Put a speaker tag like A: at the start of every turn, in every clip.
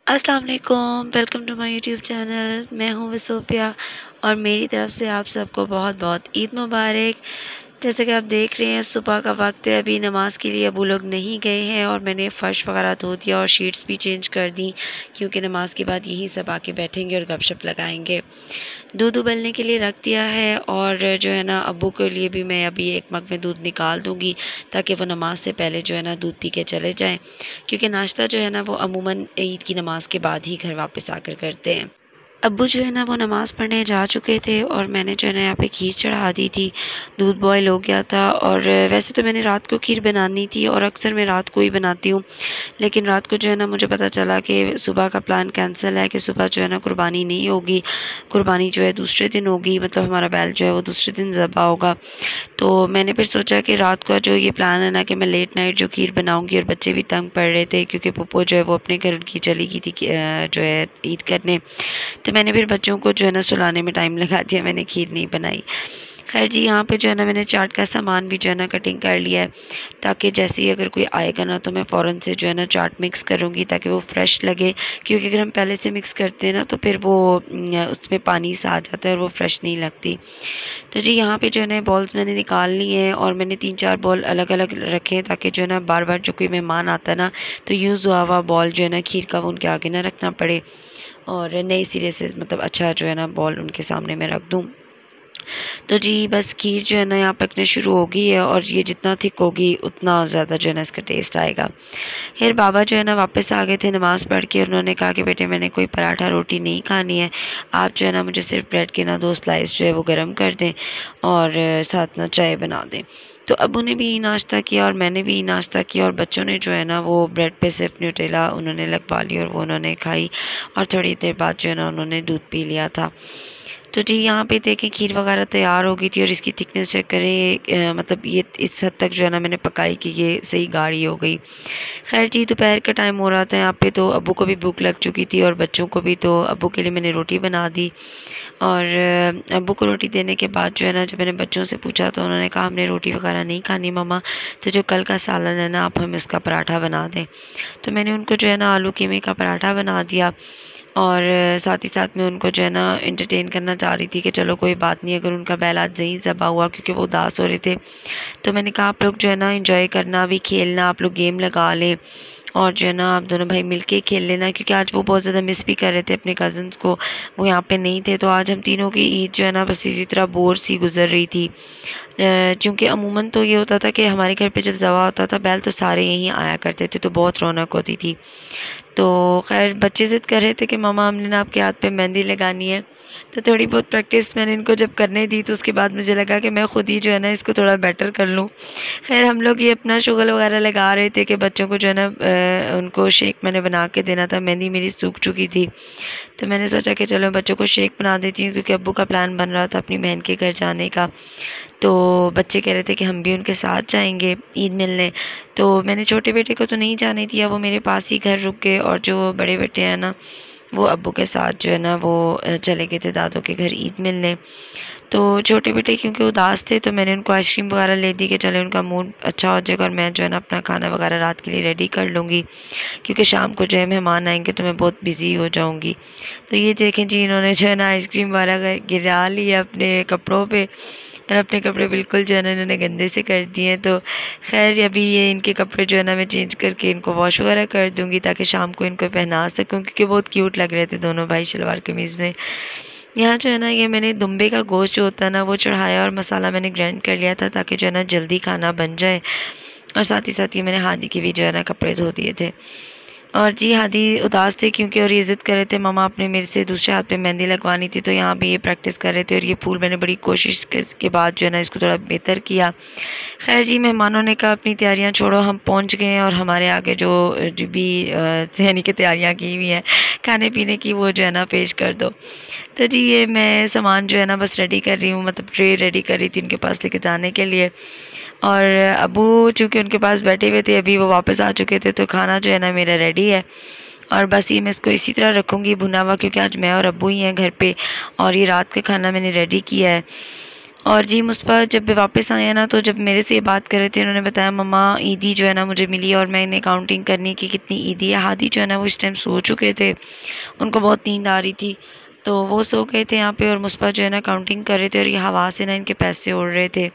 A: अस्सलाम वालेकुम, welcome to my YouTube channel. मैं हूँ वसूफ़िया और मेरी तरफ़ से आप सबको बहुत बहुत ईद मुबारक। जैसे कि आप देख रहे हैं सुबह का वक्त है, अभी नमाज़ के लिए अबू लोग नहीं गए हैं और मैंने फ़र्श वगैरह धो दिया और शीट्स भी चेंज कर दी क्योंकि नमाज़ के बाद यहीं सब आके बैठेंगे और गपशप लगाएंगे। दूध उबलने के लिए रख दिया है और जो है ना अब्बू के लिए भी मैं अभी एक मग में दूध निकाल दूँगी ताकि वो नमाज़ से पहले जो है ना दूध पी के चले जाएँ, क्योंकि नाश्ता जो है ना वो अमूमन ईद की नमाज़ के बाद ही घर वापस आकर करते हैं। अब्बू जो है ना वो नमाज़ पढ़ने जा चुके थे और मैंने जो है ना यहाँ पे खीर चढ़ा दी थी। दूध बॉयल हो गया था और वैसे तो मैंने रात को खीर बनानी थी और अक्सर मैं रात को ही बनाती हूँ, लेकिन रात को जो है ना मुझे पता चला कि सुबह का प्लान कैंसिल है कि सुबह जो है ना कुर्बानी नहीं होगी, कुर्बानी जो है दूसरे दिन होगी, मतलब हमारा बैल जो है वो दूसरे दिन ज़बह होगा। तो मैंने फिर सोचा कि रात का जो ये प्लान है ना कि मैं लेट नाइट जो खीर बनाऊँगी, और बच्चे भी तंग पड़ रहे थे क्योंकि पप्पो जो है वो अपने घर उनकी चली गई थी जो है ईद करने। तो मैंने फिर बच्चों को जो है ना सुलाने में टाइम लगा दिया, मैंने खीर नहीं बनाई। खैर जी, यहाँ पे जो है ना मैंने चाट का सामान भी जो है ना कटिंग कर लिया है ताकि जैसे ही अगर कोई आएगा ना तो मैं फ़ौरन से जो है ना चाट मिक्स करूँगी ताकि वो फ्रेश लगे, क्योंकि अगर हम पहले से मिक्स करते हैं ना तो फिर वो उसमें पानी सा आ जाता है और वो फ्रेश नहीं लगती। तो जी यहाँ पे जो है ना बॉल्स मैंने निकाल ली हैं और मैंने 3-4 बॉल अलग अलग रखे हैं ताकि जो है ना बार बार जो कोई मेहमान आता है ना तो यूज़ हुआ हुआ बॉल जो है ना खीर का वो उनके आगे ना रखना पड़े और नए सिरे से मतलब अच्छा जो है ना बॉल उनके सामने मैं रख दूँ। तो जी बस खीर जो है ना यहाँ पकने शुरू हो गई है और ये जितना थिक होगी उतना ज़्यादा जो है ना इसका टेस्ट आएगा। फिर बाबा जो है ना वापस आ गए थे नमाज़ पढ़ के, उन्होंने कहा कि बेटे मैंने कोई पराठा रोटी नहीं खानी है, आप जो है ना मुझे सिर्फ ब्रेड के ना 2 स्लाइस जो है वो गर्म कर दें और साथ ना चाय बना दें। तो अब्बू ने भी नाश्ता किया और मैंने भी नाश्ता किया और बच्चों ने जो है ना वो ब्रेड पे सिर्फ न्यूटेला उन्होंने लगवा ली और वो उन्होंने खाई और थोड़ी देर बाद जो है ना उन्होंने दूध पी लिया था। तो जी यहाँ पे देखें खीर वगैरह तैयार हो गई थी और इसकी थिकनेस चेक करें, मतलब ये इस हद तक जो है ना मैंने पकाई कि ये सही गाढ़ी हो गई। खैर जी दोपहर का टाइम हो रहा था यहाँ पे, तो अब्बू को भी भूख लग चुकी थी और बच्चों को भी, तो अब्बू के लिए मैंने रोटी बना दी और अब्बू को रोटी देने के बाद जो है ना जब मैंने बच्चों से पूछा तो उन्होंने कहा हमने रोटी वगैरह नहीं खानी मम्मा, तो जो कल का सालन है ना आप हमें उसका पराठा बना दें। तो मैंने उनको जो है ना आलू कीमे का पराठा बना दिया और साथ ही साथ में उनको जो है ना एंटरटेन करना चाह रही थी कि चलो कोई बात नहीं अगर उनका बैल आज नहीं ज़बह हुआ, क्योंकि वो उदास हो रहे थे। तो मैंने कहा आप लोग जो है ना एंजॉय करना, भी खेलना, आप लोग गेम लगा लें और जो है ना आप दोनों भाई मिलके खेल लेना, क्योंकि आज वो बहुत ज़्यादा मिस भी कर रहे थे अपने कज़न्स को, वो यहाँ पे नहीं थे। तो आज हम तीनों की ईद जो है ना बस इसी तरह बोर सी गुजर रही थी, क्योंकि अमूमन तो ये होता था कि हमारे घर पे जब ज़बह होता था बैल तो सारे यहीं आया करते थे, तो बहुत रौनक होती थी। तो खैर बच्चे ज़िद कर रहे थे कि मम्मा हमने ना आपके हाथ पे मेहंदी लगानी है, तो थोड़ी बहुत प्रैक्टिस मैंने इनको जब करने दी तो उसके बाद मुझे लगा कि मैं ख़ुद ही जो है ना इसको थोड़ा बेटर कर लूँ। खैर हम लोग ये अपना शुगल वगैरह लगा रहे थे कि बच्चों को जो है ना उनको शेक मैंने बना के देना था, मेहंदी मेरी सूख चुकी थी। तो मैंने सोचा कि चलो बच्चों को शेक बना देती हूँ, क्योंकि अब्बू का प्लान बन रहा था अपनी बहन के घर जाने का। तो बच्चे कह रहे थे कि हम भी उनके साथ जाएंगे ईद मिलने, तो मैंने छोटे बेटे को तो नहीं जाने दिया, वो मेरे पास ही घर रुक गए और जो बड़े बेटे हैं ना वो अब्बू के साथ जो है ना वो चले गए थे दादों के घर ईद मिलने। तो छोटे बेटे क्योंकि उदास थे तो मैंने उनको आइसक्रीम वगैरह ले दी कि चले उनका मूड अच्छा हो जाएगा और मैं जो है ना अपना खाना वगैरह रात के लिए रेडी कर लूँगी, क्योंकि शाम को जो है मेहमान आएंगे तो मैं बहुत बिज़ी हो जाऊँगी। तो ये देखें जी इन्होंने जो है ना आइसक्रीम वगैरह गिरा लिया अपने कपड़ों पे और अपने कपड़े बिल्कुल जो है ना इन्होंने गंदे से कर दिए हैं। तो खैर अभी ये इनके कपड़े जो है ना मैं चेंज करके इनको वॉश वगैरह कर दूँगी ताकि शाम को इनको पहना सकूँ, क्योंकि बहुत क्यूट लग रहे थे दोनों भाई शलवार कमीज़ में। यहाँ जो है ना ये मैंने दुम्बे का गोश्त जो होता है ना वो चढ़ाया और मसाला मैंने ग्राइंड कर लिया था ताकि जो है ना जल्दी खाना बन जाए, और साथ ही साथ ये मैंने हादी के भी जो है ना कपड़े धो दिए थे। और जी हादी उदास थे क्योंकि और ये ज़िद कर रहे थे मम्मा आपने मेरे से दूसरे हाथ पे मेहंदी लगवानी थी, तो यहाँ भी ये प्रैक्टिस कर रहे थे और ये फूल मैंने बड़ी कोशिश के बाद जो है ना इसको थोड़ा बेहतर किया। खैर जी मेहमानों ने कहा अपनी तैयारियां छोड़ो, हम पहुंच गए हैं और हमारे आगे जो भी सहनी की तैयारियां की हुई हैं खाने पीने की वो जो है ना पेश कर दो। तो जी ये मैं सामान जो है ना बस रेडी कर रही हूँ, मतलब ट्रे रेडी कर रही थी उनके पास लेके जाने के लिए। और अबू चूँकि उनके पास बैठे हुए थे, अभी वो वापस आ चुके थे, तो खाना जो है ना मेरा रेडी है और बस ये मैं इसको इसी तरह रखूँगी भुना हुआ, क्योंकि आज मैं और अब्बू ही हैं घर पे और ये रात का खाना मैंने रेडी किया है। और जी मुस्तफ़ा जब वापस आए ना, तो जब मेरे से ये बात कर रहे थे, उन्होंने बताया मम्मा ईदी जो है ना मुझे मिली और मैंने काउंटिंग करनी कि कितनी ईदी है। हादी जो है ना वो इस टाइम सो चुके थे, उनको बहुत नींद आ रही थी, तो वो सो गए थे यहाँ पे, और मुस्तफ़ा जो है ना काउंटिंग कर रहे थे और ये हवा से ना इनके पैसे उड़ रहे थे।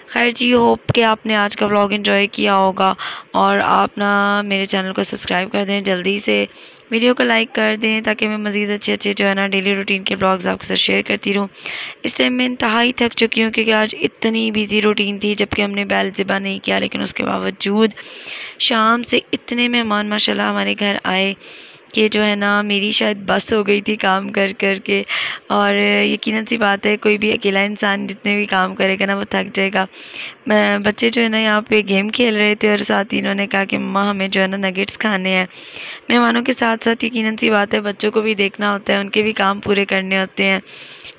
A: खैर जी, होप कि आपने आज का व्लॉग एंजॉय किया होगा, और आप ना मेरे चैनल को सब्सक्राइब कर दें, जल्दी से वीडियो को लाइक कर दें ताकि मैं मज़ीद अच्छे अच्छे जो है ना डेली रूटीन के व्लॉग्स आपके साथ शेयर करती रहूँ। इस टाइम मैं इंतहाई थक चुकी हूँ क्योंकि आज इतनी बिजी रूटीन थी, जबकि हमने बैल ज़िबा नहीं किया, लेकिन उसके बावजूद शाम से इतने मेहमान माशाल्लाह हमारे घर आए कि जो है ना मेरी शायद बस हो गई थी काम कर कर के। और यकीनन सी बात है, कोई भी अकेला इंसान जितने भी काम करेगा ना वो थक जाएगा। बच्चे जो है ना यहाँ पे गेम खेल रहे थे, और साथ ही इन्होंने कहा कि मम्मा हमें जो है ना नगेट्स खाने हैं। मेहमानों के साथ साथ यकीनन सी बात है बच्चों को भी देखना होता है, उनके भी काम पूरे करने होते हैं,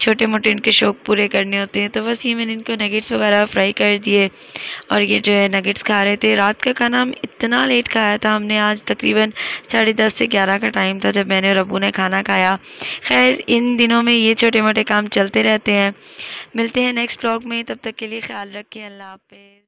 A: छोटे मोटे इनके शौक़ पूरे करने होते हैं। तो बस ये मैंने इनको नगेट्स वगैरह फ्राई कर दिए, और ये जो है नगेट्स खा रहे थे। रात का खाना हम इतना लेट खाया था हमने, आज तकरीबन 10:30 से 11 का टाइम था जब मैंने और अब्बू ने खाना खाया। खैर इन दिनों में ये छोटे मोटे काम चलते रहते हैं। मिलते हैं नेक्स्ट व्लॉग में, तब तक के लिए ख्याल रखें। अल्लाह हाफ़िज़।